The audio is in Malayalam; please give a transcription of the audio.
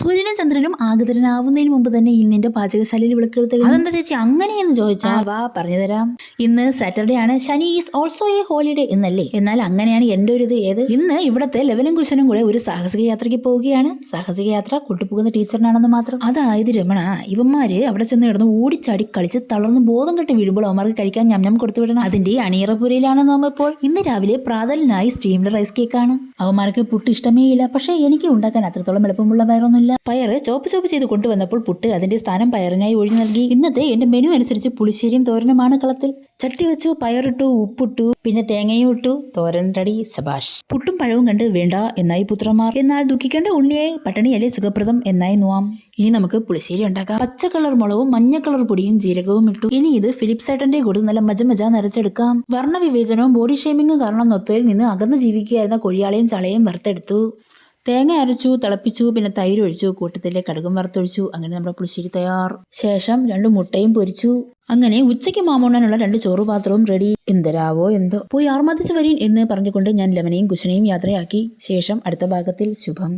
സൂര്യനും ചന്ദ്രനും ആഗതനാവുന്നതിന് മുമ്പ് തന്നെ ഇന്നിന്റെ പാചകശാലയിൽ വിളക്കുകൾ തെളിഞ്ഞു. അതെന്താ ചേച്ചി അങ്ങനെയെന്ന് ചോദിച്ചാൽ വാ പറഞ്ഞുതരാം. ഇന്ന് സാറ്റർഡേ ആണ്, ശനി ഈസ് ഓൾസോ എ ഹോളിഡേ എന്നല്ലേ? എന്നാൽ അങ്ങനെയാണ് എന്റെ ഒരു ഇത് ഏത് ഇന്ന് ഇവിടത്തെ ലെവലും കുശനും കൂടെ ഒരു സാഹസിക യാത്രയ്ക്ക് പോവുകയാണ്. സാഹസിക യാത്ര കൊണ്ടുപോകുന്ന ടീച്ചറിനാണെന്ന് മാത്രം. അതായത് രമണ, ഇവന്മാര് അവിടെ ചെന്ന് കിടന്ന് ഓടിച്ചാടി കളിച്ച് തളർന്ന് ബോധം കെട്ട് വീഴുമ്പോൾ അവന്മാർക്ക് കഴിക്കാൻ ഞം കൊടുത്തു വിടണം. അതിന്റെ അണിയറപ്പുരയിലാണ് നാം ഇപ്പോൾ. ഇന്ന് രാവിലെ പ്രാതലിനായി സ്റ്റീംഡ് റൈസ് കേക്കാണ്. അവന്മാർക്ക് പുട്ട് ഇഷ്ടമേ ഇല്ല. പക്ഷേ എനിക്ക് ഉണ്ടാക്കാൻ അത്രത്തോളം എളുപ്പമുള്ള പയറൊന്നുമില്ല. പയറ് ചോപ്പ് ചെയ്ത് കൊണ്ടുവന്നപ്പോൾ പുട്ട് അതിന്റെ സ്ഥാനം പയറിനായി ഒഴിഞ്ഞു നൽകി. ഇന്നത്തെ എന്റെ മെനു അനുസരിച്ച് പുളിശ്ശേരിയും തോരനുമാണ് കളത്തിൽ. ചട്ടി വെച്ചു, പയറിട്ടു, ഉപ്പിട്ടു, പിന്നെ തേങ്ങയും ഇട്ടു, തോരൻ റെഡി. സബാഷ്. പുട്ടും പഴവും കണ്ട് വേണ്ട എന്നായി പുത്രന്മാർ. എന്നാൽ ദുഃഖിക്കേണ്ട ഉണ്ണിയായി പട്ടിണിയല്ലേ സുഖപ്രദം എന്നായി നോവാം. ഇനി നമുക്ക് പുളിശ്ശേരി ഉണ്ടാക്കാം. പച്ച കളർ മുളകും മഞ്ഞ കളർ പൊടിയും ജീരകവും ഇട്ടു. ഇനി ഇത് ഫിലിപ്സ് ഏട്ടന്റെ കൂടെ നല്ല മജ നരച്ചെടുക്കാം. വർണ്ണവിവേചനവും ബോഡി ഷേമിങ്ങും കാരണം നൊത്തയിൽ നിന്ന് അകന്ന് ജീവിക്കുകയായിരുന്ന കൊഴിയാളയും ചളയും വറുത്തെടുത്തു. തേങ്ങ അരച്ചു, തിളപ്പിച്ചു, പിന്നെ തൈര് ഒഴിച്ചു, കൂട്ടത്തിലെ കടുകും വറുത്തൊഴിച്ചു. അങ്ങനെ നമ്മുടെ പുളിശ്ശേരി തയ്യാർ. ശേഷം 2 മുട്ടയും പൊരിച്ചു. അങ്ങനെ ഉച്ചയ്ക്ക് മാമോണ്ണാനുള്ള 2 ചോറുപാത്രവും റെഡി. എന്തരാവോ എന്തോ. പോയി ആർമാതിച്ച് വരീൻ എന്ന് പറഞ്ഞുകൊണ്ട് ഞാൻ ലെമനെയും കുശനെയും യാത്രയാക്കി. ശേഷം അടുത്ത ഭാഗത്തിൽ ശുഭം.